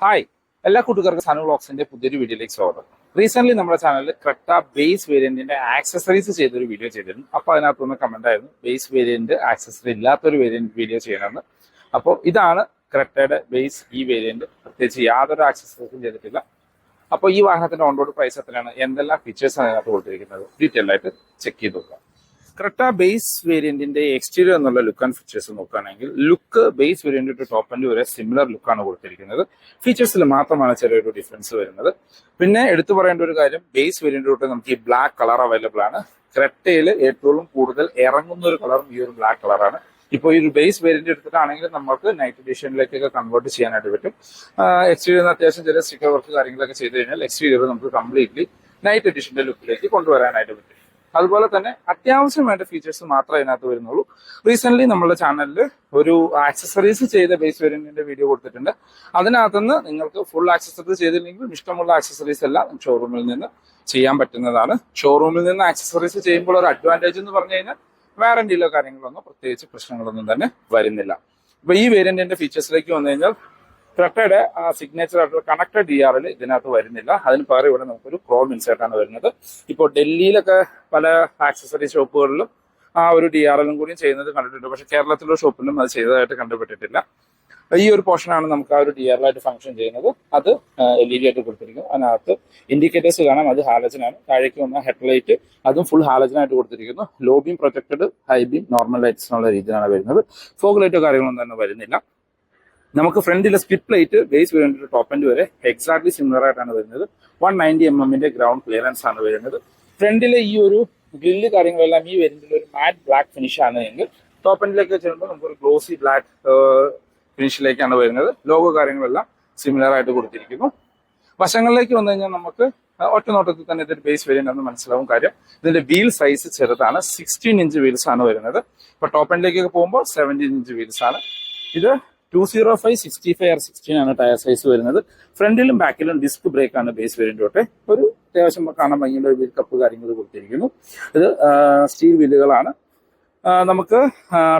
Hi, എല്ലാ കൂട്ടുകാർക്കും സനു വ്ളോഗ്സിന്റെ പുതിയൊരു വീഡിയോയിലേക്ക് സ്വാഗതം. റീസെന്റ് നമ്മുടെ ചാനലിൽ ക്രെറ്റ ബേസ് വേരിയന്റിന്റെ ആക്സസറീസ് ചെയ്തൊരു വീഡിയോ ചെയ്തിരുന്നു. അപ്പോൾ അതിനകത്തുനിന്ന് കമന്റ് ആയിരുന്നു ബേസ് വേരിയന്റ് ആക്സസറി ഇല്ലാത്തൊരു വേരിയന്റ് വീഡിയോ ചെയ്യണമെന്ന്. അപ്പോൾ ഇതാണ് ക്രെറ്റയുടെ ബേസ് ഈ വേരിയന്റ്. പ്രത്യേകിച്ച് യാതൊരു ആക്സസറീസും ചെയ്തിട്ടില്ല. അപ്പോൾ ഈ വാഹനത്തിന്റെ ഓൺ റോഡ് പ്രൈസ് എത്രയാണ്, എന്തെല്ലാം ഫീച്ചേഴ്സ് ആണ് അതിനകത്ത് കൊടുത്തിരിക്കുന്നത്, ഡീറ്റെയിൽ ആയിട്ട് ചെക്ക് ചെയ്ത് നോക്കാം. ക്രെറ്റ ബേസ് വേരിയന്റിന്റെ എക്സ്റ്റീരിയർ എന്നുള്ള ലുക്ക് ആൻഡ് ഫീച്ചേഴ്സ് നോക്കുകയാണെങ്കിൽ look base variant to top and വരെ സിമിലർ ലുക്കാണ് കൊടുത്തിരിക്കുന്നത്. ഫീച്ചേഴ്സിൽ മാത്രമാണ് ചെറിയൊരു ഡിഫറൻസ് വരുന്നത്. പിന്നെ എടുത്തു പറയേണ്ട ഒരു കാര്യം, ബേസ് വേരിയന്റ് തൊട്ട് നമുക്ക് ഈ ബ്ലാക്ക് കളർ അവൈലബിൾ ആണ്. ക്രെറ്റയിൽ ഏറ്റവും കൂടുതൽ ഇറങ്ങുന്ന ഒരു കളറും ഈ ഒരു ബ്ലാക്ക് കളറാണ്. ഇപ്പോൾ ഈ ഒരു ബേസ് വേരിയന്റ് എടുത്തിട്ടാണെങ്കിൽ നമുക്ക് നൈറ്റ് എഡിഷനിലേക്കൊക്കെ കൺവേർട്ട് ചെയ്യാനായിട്ട് പറ്റും. എക്സ്റ്റീരിയർ അത്യാവശ്യം ചെറിയ സ്റ്റിക്കർ വർക്ക് കാര്യങ്ങളൊക്കെ ചെയ്ത് കഴിഞ്ഞാൽ എക്സ്റ്റീരിയർ നമുക്ക് കംപ്ലീറ്റ്ലി നൈറ്റ് എഡിഷന്റെ ലുക്കിലേക്ക് കൊണ്ടുവരാനായിട്ട് പറ്റും. അതുപോലെ തന്നെ അത്യാവശ്യം വേണ്ട ഫീച്ചേഴ്സ് മാത്രമേ അതിനകത്ത് വരുന്നുള്ളൂ. റീസെന്റ് നമ്മുടെ ചാനലിൽ ഒരു ആക്സസറീസ് ചെയ്ത ബേസ് വേരിയന്റിന്റെ വീഡിയോ കൊടുത്തിട്ടുണ്ട്. അതിനകത്തുനിന്ന് നിങ്ങൾക്ക് ഫുൾ ആക്സസറീസ് ചെയ്തില്ലെങ്കിലും ഇഷ്ടമുള്ള ആക്സസറീസ് എല്ലാം ഷോറൂമിൽ നിന്ന് ചെയ്യാൻ പറ്റുന്നതാണ്. ഷോറൂമിൽ നിന്ന് ആക്സസറീസ് ചെയ്യുമ്പോൾ ഒരു അഡ്വാൻറ്റേജ് എന്ന് പറഞ്ഞു കഴിഞ്ഞാൽ വാറന്റിയിലോ കാര്യങ്ങളൊന്നും പ്രത്യേകിച്ച് പ്രശ്നങ്ങളൊന്നും തന്നെ വരുന്നില്ല. അപ്പൊ ഈ വേരിയന്റിന്റെ ഫീച്ചേഴ്സിലേക്ക് വന്നു കഴിഞ്ഞാൽ ക്രെറ്റയുടെ സിഗ്നേച്ചർ ആയിട്ടുള്ള കണക്റ്റഡ് DRL ഇതിനകത്ത് വരുന്നില്ല. അതിന് പകരം ഇവിടെ നമുക്കൊരു ക്രോം ഇൻസേർട്ടാണ് വരുന്നത്. ഇപ്പോൾ ഡൽഹിയിലൊക്കെ പല ആക്സസറി ഷോപ്പുകളിലും ആ ഒരു DRLും കൂടിയും ചെയ്യുന്നത് കണ്ടിട്ടുണ്ട്. പക്ഷെ കേരളത്തിലുള്ള ഷോപ്പിലും അത് ചെയ്തതായിട്ട് കണ്ടുപെട്ടിട്ടില്ല. ഈ ഒരു പോർഷനാണ് നമുക്ക് ആ ഒരു DRL ആയിട്ട് ഫംഗ്ഷൻ ചെയ്യുന്നത്. അത് LED ആയിട്ട് കൊടുത്തിരിക്കുന്നു. അതിനകത്ത് ഇൻഡിക്കേറ്റേഴ്സ് കാണാം, അത് ഹാലജനാണ്. താഴേക്ക് വന്ന ഹെഡ്ലൈറ്റ് അതും ഫുൾ ഹാലജനായിട്ട് കൊടുത്തിരിക്കുന്നു. Low beam projected, high beam, normal lights എന്നുള്ള രീതിയിലാണ് വരുന്നത്. ഫോഗ് ലൈറ്റോ കാര്യങ്ങളൊന്നും തന്നെ വരുന്നില്ല. നമുക്ക് ഫ്രണ്ടിലെ split plate base variant top end വരെ എക്സാക്ട്ലി സിമിലർ ആയിട്ടാണ് വരുന്നത്. 190 mm ഗ്രൗണ്ട് ക്ലിയറൻസ് ആണ് വരുന്നത്. ഫ്രണ്ടിലെ ഈ ഒരു ഗ്രില്ല് കാര്യങ്ങളെല്ലാം ഈ വേരിയന്റിൽ ഒരു മാറ്റ് ബ്ലാക്ക് ഫിനിഷ് ആണ് എങ്കിൽ ടോപ്പ് എൻഡിലേക്ക് ചെല്ലുമ്പോൾ നമുക്കൊരു ഗ്ലോസി ബ്ലാക്ക് ഫിനിഷിലേക്കാണ് വരുന്നത്. ലോഗോ കാര്യങ്ങളെല്ലാം സിമിലർ ആയിട്ട് കൊടുത്തിരിക്കുന്നു. വശങ്ങളിലേക്ക് വന്നു കഴിഞ്ഞാൽ നമുക്ക് ഒറ്റ നോട്ടത്തിൽ തന്നെ ഇതൊരു ബേസ് വേരിയന്റ് എന്ന് മനസ്സിലാവും. കാര്യം ഇതിന്റെ വീൽ സൈസ് ചെറുതാണ്. 16 ഇഞ്ച് വീൽസ് ആണ് വരുന്നത്. ഇപ്പൊ ടോപ്പ് എൻഡിലേക്കൊക്കെ പോകുമ്പോൾ 17 ഇഞ്ച് വീൽസ് ആണ്. ഇത് 205, 65 R16 ആണ് ടയർ സൈസ് വരുന്നത്. ഫ്രണ്ടിലും ബാക്കിലും ഡിസ്ക് ബ്രേക്ക് ആണ് ബേസ് വേരിയന്റ് തൊട്ട്. ഒരു അത്യാവശ്യം കാണാൻ ഭംഗിയുള്ള ഒരു വീൽ കപ്പ് കാര്യങ്ങൾ കൊടുത്തിരിക്കുന്നു. ഇത് സ്റ്റീൽ വീലുകളാണ്. നമുക്ക്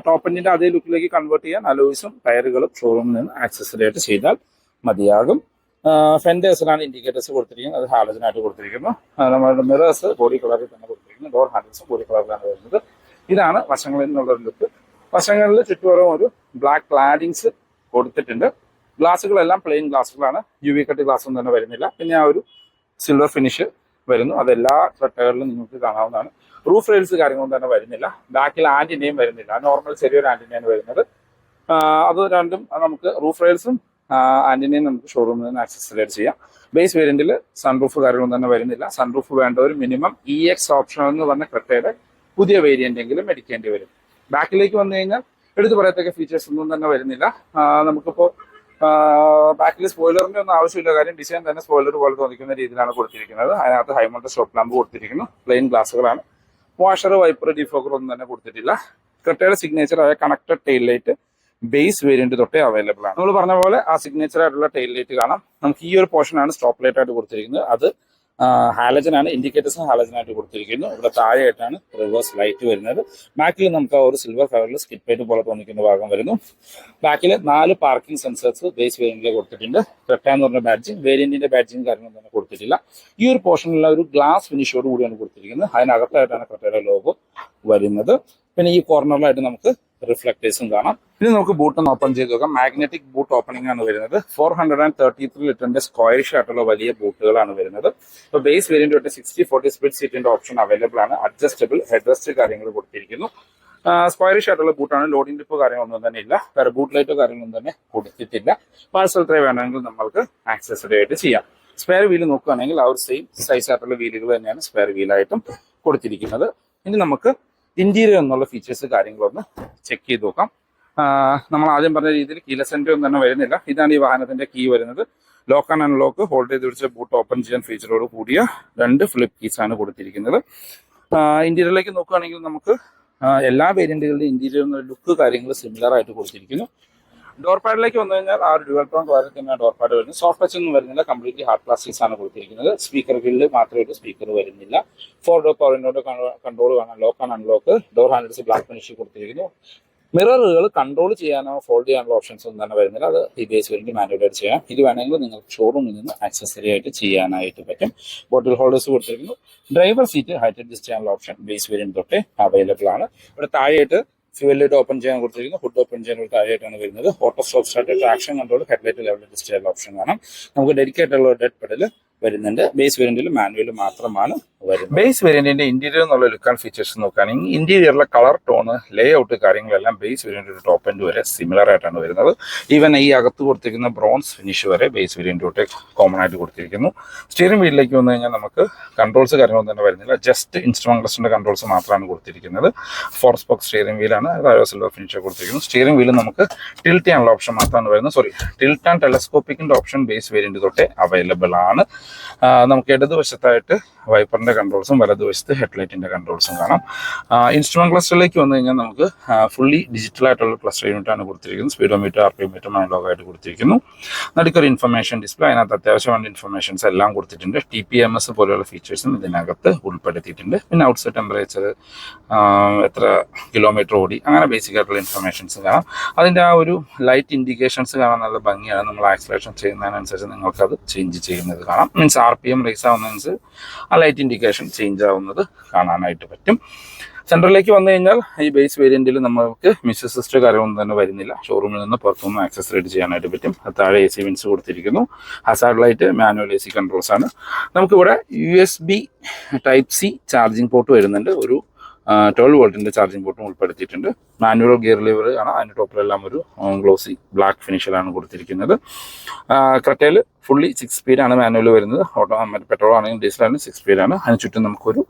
ടോപ്പ് എൻഡിന്റെ അതേ ലുക്കിലേക്ക് കൺവേർട്ട് ചെയ്യാൻ അലോയ്സും ടയറുകളും ഷോറൂമിൽ നിന്ന് ആക്സസറി ആയിട്ട് ചെയ്താൽ മതിയാകും. ഫെൻഡേഴ്സിലാണ് ഇൻഡിക്കേറ്റേഴ്സ് കൊടുത്തിരിക്കുന്നത്, അത് ഹാലജനായിട്ട് കൊടുത്തിരിക്കുന്നു. നമ്മുടെ മിറേഴ്സ് ബോഡി കളറിൽ തന്നെ കൊടുത്തിരിക്കുന്നു. ഡോർ ഹാൻഡിൽസും ബോഡി കളറിലാണ് വരുന്നത്. ഇതാണ് വശങ്ങളിൽ നിന്നുള്ള ഒരു ലുക്ക്. വശങ്ങളിൽ ചുറ്റുപുറം ഒരു ബ്ലാക്ക് ക്ലാഡിങ്സ് കൊടുത്തിട്ടുണ്ട്. ഗ്ലാസുകളെല്ലാം പ്ലെയിൻ ഗ്ലാസുകളാണ്. UV കട്ട് ഗ്ലാസ്സൊന്നും തന്നെ വരുന്നില്ല. പിന്നെ ആ ഒരു സിൽവർ ഫിനിഷ് വരുന്നു. അതെല്ലാ ക്രെറ്റകളിലും നിങ്ങൾക്ക് കാണാവുന്നതാണ്. റൂഫ് റെയിൽസ് കാര്യങ്ങളൊന്നും തന്നെ വരുന്നില്ല. ബാക്കിൽ ആന്റിനെയും വരുന്നില്ല. നോർമൽ ചെറിയൊരു ആന്റിനെയാണ് വരുന്നത്. അത് രണ്ടും നമുക്ക് റൂഫ് റെയിൽസും ആന്റിനെയും നമുക്ക് ഷോറൂമിൽ നിന്ന് ആക്സസറി ചെയ്യാം. ബേസ് വേരിയന്റിൽ സൺറൂഫ് കാര്യങ്ങളൊന്നും തന്നെ വരുന്നില്ല. സൺറൂഫ് വേണ്ട ഒരു മിനിമം EX ഓപ്ഷൻ എന്ന് പറഞ്ഞ ക്രെറ്റയുടെ പുതിയ വേരിയന്റ് എങ്കിലും മേടിക്കേണ്ടി വരും. ബാക്കിലേക്ക് വന്നു കഴിഞ്ഞാൽ എടുത്തു പറയത്തക്ക ഫീച്ചേഴ്സ് ഒന്നും തന്നെ വരുന്നില്ല. നമുക്കിപ്പോൾ ബാക്കിൽ സ്പോയിലറിന്റെ ഒന്നും ആവശ്യമില്ല. കാര്യം ഡിസൈൻ തന്നെ സ്പോയിലർ പോലെ തോന്നിക്കുന്ന രീതിയിലാണ് കൊടുത്തിരിക്കുന്നത്. അതിനകത്ത് ഹൈമൗണ്ട് സ്റ്റോപ്പ് ലാമ്പ് കൊടുത്തിരിക്കുന്നു. പ്ലെയിൻ ഗ്ലാസുകളാണ്. വാഷർ, വൈപ്പർ, ഡിഫോക്കർ ഒന്നും തന്നെ കൊടുത്തിട്ടില്ല. ക്രെറ്റയുടെ സിഗ്നേച്ചർ ആയ connected tail light base variant തൊട്ടേ അവൈലബിൾ ആണ്. നമ്മൾ പറഞ്ഞ പോലെ ആ സിഗ്നേച്ചർ ആയിട്ടുള്ള ടെയിൽ ലൈറ്റ് കാണാം. നമുക്ക് ഈ ഒരു പോർഷനാണ് സ്റ്റോപ്പ് ലൈറ്റ് ആയിട്ട് കൊടുത്തിരിക്കുന്നത്. അത് ഹാലജനാണ്. ഇൻഡിക്കേറ്റേഴ്സും ഹാലജനായിട്ട് കൊടുത്തിരിക്കുന്നു. ഇവിടെ താഴെയായിട്ടാണ് റിവേഴ്സ് ലൈറ്റ് വരുന്നത്. ബാക്കിൽ നമുക്ക് ഒരു സിൽവർ കളറിൽ സ്കിപ്പ് ലൈറ്റ് പോലെ തോന്നിക്കുന്ന ഭാഗം വരുന്നു. ബാക്കിൽ 4 പാർക്കിംഗ് സെൻസേഴ്സ് ബേസ് വേരിയന്റിൽ കൊടുത്തിട്ടുണ്ട്. ക്രെറ്റ എന്ന് പറഞ്ഞ ബാഡ്ജിങ്, വേരിയന്റിന്റെ ബാഡ്ജിങ് കാര്യങ്ങളൊന്നും തന്നെ കൊടുത്തിട്ടില്ല. ഈ ഒരു പോർഷനിലുള്ള ഒരു ഗ്ലാസ് ഫിനിഷോട് കൂടിയാണ് കൊടുത്തിരിക്കുന്നത്. അതിനകത്തായിട്ടാണ് ക്രെറ്റയുടെ ലോഗോ വരുന്നത്. പിന്നെ ഈ കോർണറിലായിട്ട് നമുക്ക് റിഫ്ലക്ടേഴ്സും കാണാം. ഇനി നമുക്ക് ബൂട്ട് ഒന്ന് ഓപ്പൺ ചെയ്ത് നോക്കാം. മാഗ്നറ്റിക് ബൂട്ട് ഓപ്പണിംഗ് ആണ് വരുന്നത്. 433 ലിറ്ററിന്റെ സ്ക്വയറിഷ് ആയിട്ടുള്ള വലിയ ബൂട്ടുകളാണ് വരുന്നത്. ഇപ്പൊ ബേസ് വേരിയന്റ് തൊട്ട് 60/40 സ്പ്ലിറ്റ് സീറ്റിന്റെ ഓപ്ഷൻ അവൈലബിൾ ആണ്. അഡ്ജസ്റ്റബിൾ ഹെഡ് റെസ്റ്റ് കാര്യങ്ങൾ കൊടുത്തിരിക്കുന്നു. സ്ക്വയറിഷ് ആയിട്ടുള്ള ബൂട്ടാണ്. ലോഡിംഗ് ടിപ്പ് കാര്യങ്ങളൊന്നും തന്നെ ഇല്ല. വേറെ ബൂട്ട് ലൈറ്റോ കാര്യങ്ങളൊന്നും തന്നെ കൊടുത്തിട്ടില്ല. പാഴ്സൽ ട്രേ വേണമെങ്കിൽ നമ്മൾക്ക് ആക്സസറി ആയിട്ട് ചെയ്യാം. സ്പെയർ വീല് നോക്കുകയാണെങ്കിൽ ആ ഒരു സെയിം സൈസ് ആയിട്ടുള്ള വീലുകൾ തന്നെയാണ് സ്പെയർ വീലായിട്ടും കൊടുത്തിരിക്കുന്നത്. ഇനി നമുക്ക് ഇന്റീരിയർ എന്നുള്ള ഫീച്ചേഴ്സ് കാര്യങ്ങളൊന്ന് ചെക്ക് ചെയ്ത് നോക്കാം. നമ്മൾ ആദ്യം പറഞ്ഞ രീതിയിൽ കീലെസ് എൻട്രി ഒന്നും തന്നെ വരുന്നില്ല. ഇതാണ് ഈ വാഹനത്തിന്റെ കീ വരുന്നത്. ലോക്ക് ആൻഡ് അൺലോക്ക്, ഹോൾഡ് ചെയ്ത് പിടിച്ച് ബൂട്ട് ഓപ്പൺ ചെയ്യാൻ ഫീച്ചറോട് കൂടിയ 2 ഫ്ലിപ്പ് കീസ് ആണ് കൊടുത്തിരിക്കുന്നത്. ഇന്റീരിയറിലേക്ക് നോക്കുകയാണെങ്കിൽ നമുക്ക് എല്ലാ വേരിയന്റുകളുടെ ഇന്റീരിയർ ലുക്ക് കാര്യങ്ങൾ സിമിലർ ആയിട്ട് കൊടുത്തിരിക്കുന്നു. ഡോർ പാഡിലേക്ക് വന്നു കഴിഞ്ഞാൽ ആ ഒരു ഡ്യുവൽ ടോൺ ക്വാളിറ്റി തന്നെ ഡോർ പാഡ് വരുന്നത്. സോഫ്റ്റ് ടച്ച് ഒന്നും വരുന്നില്ല. കംപ്ലീറ്റ്ലി ഹാർഡ് പ്ലാസ്റ്റിക്സ് ആണ് കൊടുത്തിരിക്കുന്നത്. സ്പീക്കർ ഗ്രില്ല് മാത്രമായിട്ട് സ്പീക്കർ വരുന്നില്ല. 4 ഡോർ പവർ വിൻഡോയുടെ കൺട്രോൾ കാണാം. Lock and unlock, door handles black finish കൊടുത്തിരിക്കുന്നു. മിററുകൾ കൺട്രോൾ ചെയ്യാനോ ഫോൾഡ് ചെയ്യാനുള്ള ഓപ്ഷൻസ് ഒന്നും തന്നെ വരുന്നില്ല. അത് ഈ ബേസ് വേരിയന്റ് മാനുവലായിട്ട് ചെയ്യാം. ഇത് വേണമെങ്കിൽ നിങ്ങൾക്ക് ഷോറൂമിൽ നിന്ന് ആക്സസറി ആയിട്ട് ചെയ്യാനായിട്ട് പറ്റും. ബോട്ടിൽ ഹോൾഡേഴ്സ് കൊടുത്തിരിക്കുന്നു. ഡ്രൈവർ സീറ്റ് ഹൈറ്റ് അഡ്ജസ്റ്റ് ചെയ്യാനുള്ള ഓപ്ഷൻ ബേസ് വേരിയന്റ് തൊട്ടേ അവൈലബിൾ ആണ്. ഇവിടെ താഴെയായിട്ട് ഫ്യൂവൽ ലൈറ്റ് ഓപ്പൺ ചെയ്യാൻ കൊടുത്തിരിക്കുന്നു. ഹുഡ് ഓപ്പൺ ചെയ്യാൻ താഴെയായിട്ടാണ് വരുന്നത്. Auto stop start, traction control, headlight level adjust ചെയ്യാനുള്ള ഓപ്ഷൻ കാണാം. നമുക്ക് ഡെഡിക്കേറ്റ് ഉള്ള ഡെഡ് പെഡൽ വരുന്നുണ്ട്. ബേസ് വേരിയന്റിൽ മാനുവൽ മാത്രമാണ് വരുന്നത്. ബേസ് വേരിയന്റിന്റെ ഇന്റീരിയർ എന്നുള്ള ലുക്ക് ആൻഡ് ഫീച്ചേഴ്സ് നോക്കുകയാണെങ്കിൽ ഇന്റീരിയറിലെ കളർ ടോണ്, ലേ ഔട്ട് കാര്യങ്ങളെല്ലാം ബേസ് വേരിയന്റ് ടോപ്പ് എൻഡ് വരെ സിമിലർ ആയിട്ടാണ് വരുന്നത്. ഈവൻ ഈ അകത്ത് കൊടുത്തിരിക്കുന്ന ബ്രോൺസ് ഫിനിഷ് വരെ ബേസ് വേരിയന്റ് തൊട്ട് കോമൺ ആയിട്ട് കൊടുത്തിരിക്കുന്നു. സ്റ്റിയറിംഗ് വീലിലേക്ക് വന്നു കഴിഞ്ഞാൽ നമുക്ക് കൺട്രോൾസ് കാര്യങ്ങളൊന്നും തന്നെ വരുന്നില്ല. ജസ്റ്റ് ഇൻസ്ട്രുമെന്റ് ക്ലസ്റ്ററിന്റെ കൺട്രോൾസ് മാത്രമാണ് കൊടുത്തിരിക്കുന്നത്. 4 സ്പോക്ക് സ്റ്റിയറിംഗ് വീലാണ്, സിൽവർ ഫിനിഷ് കൊടുത്തിരിക്കുന്നു. സ്റ്റിയറിംഗ് വീല് നമുക്ക് ടിൽറ്റ് ചെയ്യാനുള്ള ഓപ്ഷൻ മാത്രമാണ് വരുന്നത്. ടിൽറ്റ് ആൻഡ് ടെലസ്കോപ്പിക്കിന്റെ ഓപ്ഷൻ ബേസ് വേരിയന്റ് തൊട്ടേ അവൈലബിൾ ആണ്. നമുക്ക് ഇടതുവശത്തായിട്ട് വൈപ്പറിന്റെ കൺട്രോൾസും വലതുവശത്ത് ഹെഡ്ലൈറ്റിന്റെ കൺട്രോൾസും കാണാം. ഇൻസ്ട്രുമെന്റ് ക്ലസ്റ്ററിലേക്ക് വന്നു കഴിഞ്ഞാൽ നമുക്ക് ഫുള്ളി ഡിജിറ്റൽ ആയിട്ടുള്ള ക്ലസ്റ്റർ യൂണിറ്റ് ആണ് കൊടുത്തിരിക്കുന്നത്. സ്പീഡോമീറ്റർ, RPM അനലോഗ് ആയിട്ട് കൊടുത്തിരിക്കുന്നു. നടുക്കൊരു ഇൻഫർമേഷൻ ഡിസ്പ്ലേ, അതിനകത്ത് അത്യാവശ്യമായ ഇൻഫർമേഷൻസ് എല്ലാം കൊടുത്തിട്ടുണ്ട്. TPMS പോലെയുള്ള ഫീച്ചേഴ്സും ഇതിനകത്ത് ഉൾപ്പെടുത്തിയിട്ടുണ്ട്. പിന്നെ ഔട്ട്സൈഡ് ടെമ്പറേച്ചർ, എത്ര കിലോമീറ്റർ ഓടി, അങ്ങനെ ബേസിക് ആയിട്ടുള്ള ഇൻഫർമേഷൻസ് കാണാം. അതിൻ്റെ ആ ഒരു ലൈറ്റ് ഇൻഡിക്കേഷൻസ് കാണാൻ നല്ല ഭംഗിയാണ്. നമ്മൾ ആക്സലേഷൻ ചെയ്യുന്നതിനനുസരിച്ച് നിങ്ങൾക്കത് ചേഞ്ച് ചെയ്യുന്നത് കാണാം. മീൻസ് RPM റേസ് ആവുന്നതനുസരിച്ച് ആ ലൈറ്റ് ഇൻഡിക്കേഷൻ ചേഞ്ച് ആവുന്നത് കാണാനായിട്ട് പറ്റും. സെൻട്രലിലേക്ക് വന്നു കഴിഞ്ഞാൽ ഈ ബേസ് വേരിയന്റിൽ നമുക്ക് മ്യൂസിക് സിസ്റ്റം കാര്യമൊന്നും തന്നെ വരുന്നില്ല. ഷോറൂമിൽ നിന്ന് പുറത്തുനിന്ന് ആക്സസറൈഡ് ചെയ്യാനായിട്ട് പറ്റും. താഴെ AC വിൻസ് കൊടുത്തിരിക്കുന്നു. Hazard light, manual AC controls ആണ്. നമുക്കിവിടെ USB Type-C ചാർജിങ് പോർട്ട് വരുന്നുണ്ട്. ഒരു 12 വോൾട്ടിന്റെ ചാർജിങ് പോർട്ടും ഉൾപ്പെടുത്തിയിട്ടുണ്ട്. മാനുവൽ ഗിയർ ലിവർ ആണ്. അതിൻ്റെ ടോപ്പിലെല്ലാം ഒരു ഗ്ലോസി ബ്ലാക്ക് ഫിനിഷിലാണ് കൊടുത്തിരിക്കുന്നത്. ക്രെറ്റയിൽ ഫുള്ളി 6 സ്പീഡാണ് മാനുവൽ വരുന്നത്. മറ്റേ പെട്രോൾ ആണെങ്കിൽ ഡീസലാണെങ്കിൽ 6 സ്പീഡാണ്. അതിന് ചുറ്റും നമുക്കൊരു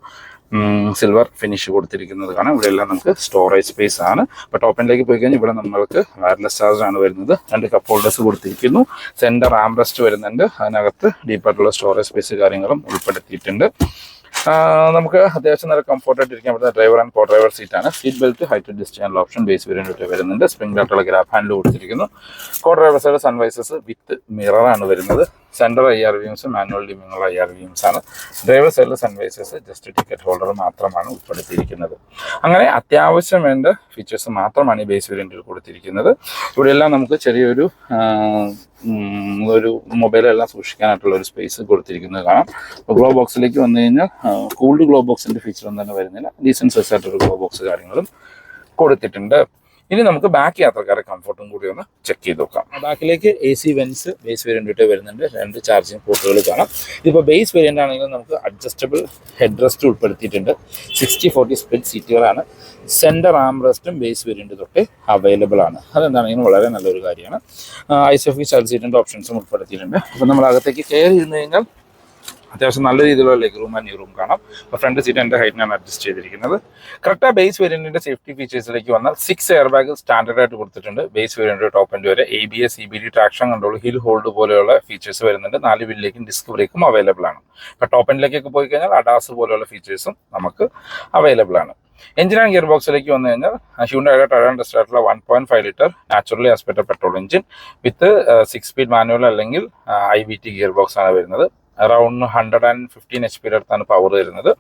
സിൽവർ ഫിനിഷ് കൊടുത്തിരിക്കുന്നത് കാണാം. ഇവിടെ എല്ലാം നമുക്ക് സ്റ്റോറേജ് സ്പേസ് ആണ്. ഇപ്പോൾ ടോപ്പിലേക്ക് പോയി കഴിഞ്ഞാൽ ഇവിടെ നമ്മൾക്ക് വയർലെസ് ചാർജർ ആണ് വരുന്നത്. 2 കപ്പ് ഹോൾഡേഴ്സ് കൊടുത്തിരിക്കുന്നു. സെന്റർ ആംബ്രസ്റ്റ് വരുന്നുണ്ട്. അതിനകത്ത് ഡീപ്പായിട്ടുള്ള സ്റ്റോറേജ് സ്പേസ് കാര്യങ്ങളും ഉൾപ്പെടുത്തിയിട്ടുണ്ട്. നമുക്ക് അത്യാവശ്യം നല്ല കംഫർട്ടായിട്ട് ഇരിക്കാൻ പറ്റുന്ന ഡ്രൈവർ ആൻഡ് കോ ഡ്രൈവർ സീറ്റാണ്. സീറ്റ് ബെൽറ്റ് ഹൈറ്റ് അഡ്ജസ്റ്റ് ചെയ്യാനുള്ള ഓപ്ഷൻ ബേസ് വേരിയന്റ് വരുന്നുണ്ട്. സ്പ്രിംഗ് ആയിട്ടുള്ള ഗ്രാബ് ഹാൻഡിൽ കൊടുത്തിരിക്കുന്നു. Co driver side sunvisors with മിററാണ് വരുന്നത്. സെൻറ്റർ IR വ്യൂംസ്, മാനുവൽ ഡിമ്മിങ്ങുള്ള IR വ്യൂംസ് ആണ്. ഡ്രൈവർ സൈഡിലെ സൺവൈസസ് ജസ്റ്റ് ടിക്കറ്റ് ഹോൾഡർ മാത്രമാണ് ഉൾപ്പെടുത്തിയിരിക്കുന്നത്. അങ്ങനെ അത്യാവശ്യം വേണ്ട ഫീച്ചേഴ്സ് മാത്രമാണ് ഈ ബേസ് വേരിയന്റിൽ കൊടുത്തിരിക്കുന്നത്. ഇവിടെയെല്ലാം നമുക്ക് ചെറിയൊരു മൊബൈലെല്ലാം സൂക്ഷിക്കാനായിട്ടുള്ള ഒരു സ്പേസ് കൊടുത്തിരിക്കുന്നത് കാണാം. അപ്പോൾ ഗ്ലോ ബോക്സിലേക്ക് വന്നു കഴിഞ്ഞാൽ കൂൾഡ് ഗ്ലോ ബോക്സിന്റെ ഫീച്ചർ ഒന്നും തന്നെ വരുന്നില്ല. ഡീസൻറ്റ് സൈസ് ആയിട്ടൊരു ഗ്ലോ ബോക്സ് കാര്യങ്ങളും കൊടുത്തിട്ടുണ്ട്. ഇനി നമുക്ക് ബാക്ക് യാത്രക്കാരെ കംഫർട്ടും കൂടി ഒന്ന് ചെക്ക് ചെയ്ത് നോക്കാം. ബാക്കിലേക്ക് AC വെൻസ് ബേസ് വേരിയന്റ് വരുന്നുണ്ട്. 2 ചാർജിങ് പോർട്ടുകൾ കാണാം. ഇതിപ്പോൾ ബേസ് വേരിയന്റ് ആണെങ്കിൽ നമുക്ക് അഡ്ജസ്റ്റബിൾ ഹെഡ് റെസ്റ്റ് ഉൾപ്പെടുത്തിയിട്ടുണ്ട്. 60/40 സ്പ്ലിറ്റ് സീറ്റുകളാണ്. സെന്റർ ആംറെസ്റ്റും ബേസ് വേരിയന്റ് തൊട്ട് അവൈലബിൾ ആണ്. അതെന്താണെങ്കിലും വളരെ നല്ലൊരു കാര്യമാണ്. ISOFIX ചൈൽഡ് സീറ്റിന്റെ ഓപ്ഷൻസും ഉൾപ്പെടുത്തിയിട്ടുണ്ട്. അപ്പോൾ നമ്മൾ അകത്തേക്ക് കയറി ഇരുന്ന് കഴിഞ്ഞാൽ അത്യാവശ്യം നല്ല രീതിയിലുള്ള leg room and new room കാണാം. അപ്പോൾ ഫ്രണ്ട് സീറ്റ് എൻ്റെ ഹൈറ്റിനാണ് അഡ്ജസ്റ്റ് ചെയ്തിരിക്കുന്നത്. ക്രെറ്റ ബേസ് വേരിയന്റിന്റെ സേഫ്റ്റി ഫീച്ചേഴ്സിലേക്ക് വന്നാൽ 6 എയർ ബാഗ് സ്റ്റാൻഡേർഡ് ആയിട്ട് കൊടുത്തിട്ടുണ്ട്. ബേസ് വേരിയന്റ് ടോപ്പ് എൻഡ് വരെ ABS, EBD, traction control, hill hold പോലെയുള്ള ഫീച്ചേഴ്സ് വരുന്നുണ്ട്. 4 വീലിലേക്കും ഡിസ്ക് ബ്രേക്കും അവൈലബിൾ ആണ്. ഇപ്പോൾ ടോപ്പ് എൻഡിലേക്കൊക്കെ പോയി കഴിഞ്ഞാൽ ADAS പോലെയുള്ള ഫീച്ചേഴ്സും നമുക്ക് അവൈലബിൾ ആണ്. എഞ്ചിൻ ആൻഡ് ഗിയർ ബോക്സിലേക്ക് വന്നു കഴിഞ്ഞാൽ ഹ്യുണ്ടായുടെ ടയർ ടെസ്റ്റ് ആയിട്ടുള്ള 1.5 litre naturally aspirated petrol engine with 6 speed manual അല്ലെങ്കിൽ IVT ഗിയർ ബോക്സ് ആണ് വരുന്നത്. അറൌണ്ട് 115 HP അടുത്താണ് പവർ വരുന്നത്.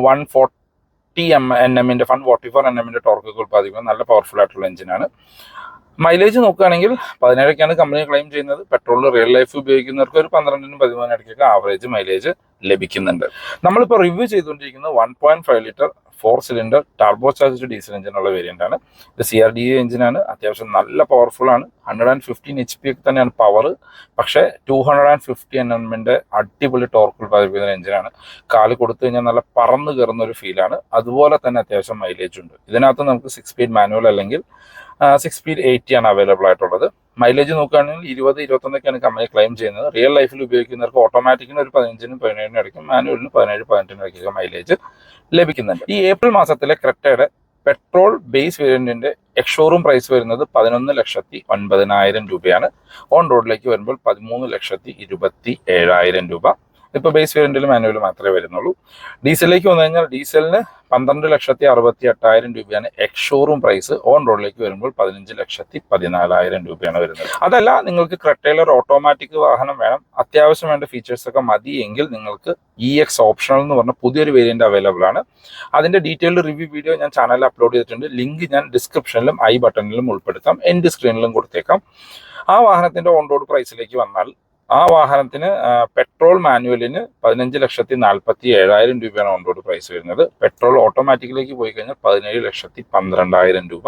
144 Nm ടോർക്കൊക്കെ ഉൽപ്പാദിപ്പിക്കുന്നത് നല്ല പവർഫുൾ ആയിട്ടുള്ള എഞ്ചിനാണ്. മൈലേജ് നോക്കുകയാണെങ്കിൽ 17 കമ്പനി ക്ലെയിം ചെയ്യുന്നത്. പെട്രോളിൽ റിയൽ ലൈഫ് ഉപയോഗിക്കുന്നവർക്ക് ഒരു 12-13 ഇടയ്ക്കൊക്കെ ആവറേജ് മൈലേജ് ലഭിക്കുന്നുണ്ട്. നമ്മളിപ്പോൾ റിവ്യൂ ചെയ്തുകൊണ്ടിരിക്കുന്നത് 1.5 litre 4 cylinder turbo charged diesel എഞ്ചിനുള്ള വേരിയന്റ് ആണ്. ഇത് CRDA എഞ്ചിനാണ്. അത്യാവശ്യം നല്ല പവർഫുൾ ആണ്. 115 HP ഒക്കെ തന്നെയാണ് പവർ. പക്ഷേ 250 Nm അടിപൊളി ടോർക്ക് ഉൽപ്പാദിപ്പിക്കുന്ന എഞ്ചിനാണ്. കാല് കൊടുത്തു കഴിഞ്ഞാൽ നല്ല പറന്ന് കയറുന്ന ഒരു ഫീലാണ്. അതുപോലെ തന്നെ അത്യാവശ്യം മൈലേജ് ഉണ്ട്. ഇതിനകത്ത് നമുക്ക് 6 സ്പീഡ് മാനുവൽ അല്ലെങ്കിൽ 6 സ്പീഡ് 80 ആണ് അവൈലബിൾ ആയിട്ടുള്ളത്. മൈലേജ് നോക്കുകയാണെങ്കിൽ 20-21 കമ്പനി ക്ലെയിം ചെയ്യുന്നത്. റിയൽ ലൈഫിൽ ഉപയോഗിക്കുന്നവർക്ക് ഓട്ടോമാറ്റിക്കിന് ഒരു 15-17 ഇടയ്ക്കും, മാനുവലിന് 17-18 ഇടയ്ക്കൊക്കെ മൈലേജ് ലഭിക്കുന്നുണ്ട്. ഈ ഏപ്രിൽ മാസത്തിലെ ക്രെറ്റയുടെ പെട്രോൾ ബേസ് വേരിയന്റിന്റെ എക്സ്ഷോറൂം പ്രൈസ് വരുന്നത് 11,09,000 രൂപയാണ്. ഓൺ റോഡിലേക്ക് വരുമ്പോൾ 13,27,000 രൂപ. ഇപ്പോൾ ബേസ് വേരിയന്റിൽ മാനുവൽ മാത്രമേ വരുന്നുള്ളൂ. ഡീസലിലേക്ക് വന്നു കഴിഞ്ഞാൽ ഡീസലിന് 12,68,000 രൂപയാണ് എക്സ് ഷോറൂം പ്രൈസ്. ഓൺ റോഡിലേക്ക് വരുമ്പോൾ 15,14,000 രൂപയാണ് വരുന്നത്. അതല്ല, നിങ്ങൾക്ക് ക്രെറ്റയിൽ ഒരു ഓട്ടോമാറ്റിക് വാഹനം വേണം, അത്യാവശ്യം വേണ്ട ഫീച്ചേഴ്സ് ഒക്കെ മതി എങ്കിൽ നിങ്ങൾക്ക് EX ഓപ്ഷണൽ എന്ന് പറഞ്ഞ പുതിയൊരു വേരിയന്റ് അവൈലബിൾ ആണ്. അതിന്റെ ഡീറ്റെയിൽഡ് റിവ്യൂ വീഡിയോ ഞാൻ ചാനലിൽ അപ്ലോഡ് ചെയ്തിട്ടുണ്ട്. ലിങ്ക് ഞാൻ ഡിസ്ക്രിപ്ഷനിലും ഐ ബട്ടണിലും ഉൾപ്പെടുത്താം, എൻഡ് സ്ക്രീനിലും കൊടുത്തേക്കാം. ആ വാഹനത്തിന്റെ ഓൺ റോഡ് പ്രൈസിലേക്ക് വന്നാൽ ആ വാഹനത്തിന് പെട്രോൾ മാനുവലിന് 15,47,000 രൂപയാണ് ഓൺ റോഡ് പ്രൈസ് വരുന്നത്. പെട്രോൾ ഓട്ടോമാറ്റിക്കിലേക്ക് പോയി കഴിഞ്ഞാൽ 17,12,000 രൂപ.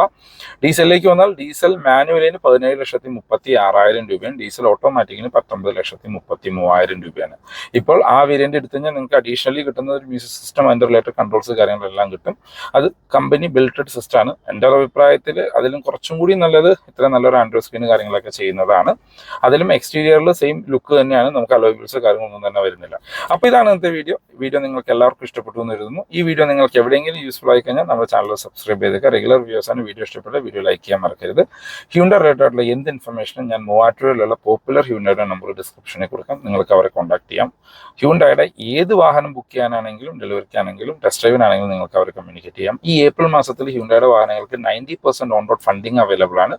ഡീസലിലേക്ക് വന്നാൽ ഡീസൽ മാനുവലിന് 17,36,000 രൂപയാണ്. ഡീസൽ ഓട്ടോമാറ്റിക്കിന് 19,33,000 രൂപയാണ്. ഇപ്പോൾ ആ വേരിയന്റ് എടുത്തു കഴിഞ്ഞാൽ നിങ്ങൾക്ക് അഡീഷണലി കിട്ടുന്ന ഒരു മ്യൂസിക് സിസ്റ്റം, അതിന്റെ റിലേറ്റഡ് കൺട്രോൾസ് കാര്യങ്ങളെല്ലാം കിട്ടും. അത് കമ്പനി ബിൽറ്റഡ് സിസ്റ്റം ആണ്. എൻ്റെ അഭിപ്രായത്തിൽ അതിലും കുറച്ചും കൂടി നല്ലത് ഇത്ര നല്ലൊരു ആൻഡ്രോയിഡ് സ്ക്രീൻ കാര്യങ്ങളൊക്കെ ചെയ്യുന്നതാണ്. അതിലും എക്സ്റ്റീരിയറിൽ സെയിം ലുക്ക് തന്നെയാണ്, നമുക്ക് അലോയ്ബിൾസ് കാര്യങ്ങളൊന്നും തന്നെ വരുന്നില്ല. അപ്പോൾ ഇതാണ് ഇന്നത്തെ വീഡിയോ നിങ്ങൾക്ക് എല്ലാവർക്കും ഇഷ്ടപ്പെട്ടു എന്ന് കരുതുന്നു. ഈ വീഡിയോ നിങ്ങൾക്ക് എവിടെയെങ്കിലും യൂസ്ഫുൾ ആയി കഴിഞ്ഞാൽ നമ്മുടെ ചാനൽ സബ്സ്ക്രൈബ് ചെയ്തേക്കുക. റെഗുലർ വ്യൂവേഴ്സാണ്. വീഡിയോ ഇഷ്ടപ്പെട്ട വീഡിയോ ലൈക്ക് ചെയ്യാൻ മറക്കരുത്. ഹ്യുണ്ടായി റിലേറ്റഡുള്ള എന്ത് ഇൻഫർമേഷനും ഞാൻ മൂവാറ്റുപുഴയിലുള്ള പോപ്പുലർ ഹ്യുണ്ടായുടെ നമ്പർ ഡിസ്ക്രിപ്ഷനിൽ കൊടുക്കാം, നിങ്ങൾക്ക് അവരെ കോൺടാക്ട് ചെയ്യാം. ഹ്യുണ്ടായുടെ ഏത് വാഹനം ബുക്ക് ചെയ്യാനാണെങ്കിലും ഡെലിവറിക്കാണെങ്കിലും ടെസ്റ്റ് ഡ്രൈവിനാണെങ്കിലും നിങ്ങൾക്ക് അവരെ കമ്മ്യൂണിക്കേറ്റ് ചെയ്യാം. ഈ ഏപ്രിൽ മാസത്തിൽ ഹ്യുണ്ടായുടെ വാഹനങ്ങൾക്ക് 90% ഓൺ റോഡ് ഫണ്ടിങ് അവൈലബിൾ ആണ്.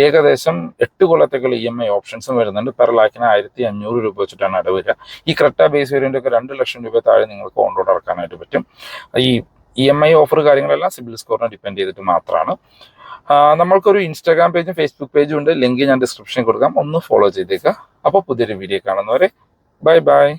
ഏകദേശം 8 കൊല്ലത്തേക്കുള്ള EMI ഓപ്ഷൻസും വരുന്നുണ്ട്. പെർ ലാക്കിന് 1,500 രൂപ വെച്ചിട്ടാണ് അടവ് വരിക. ഈ ക്രെറ്റ ബേസ് വേരിയന്റ് ഒക്കെ 2 ലക്ഷം രൂപ താഴെ നിങ്ങൾക്ക് ഓൺ റോഡ് ഇറക്കാനായിട്ട് പറ്റും. ഈ EMI ഓഫർ കാര്യങ്ങളെല്ലാം സിബിൽ സ്കോറിനെ ഡിപ്പെൻഡ് ചെയ്തിട്ട് മാത്രമാണ്. നമ്മൾക്കൊരു ഇൻസ്റ്റാഗ്രാം പേജും ഫേസ്ബുക്ക് പേജും ഉണ്ട്. ലിങ്ക് ഞാൻ ഡിസ്ക്രിപ്ഷനിൽ കൊടുക്കാം, ഒന്ന് ഫോളോ ചെയ്തേക്കുക. അപ്പോൾ പുതിയൊരു വീഡിയോ കാണുന്നവരെ ബൈ ബൈ.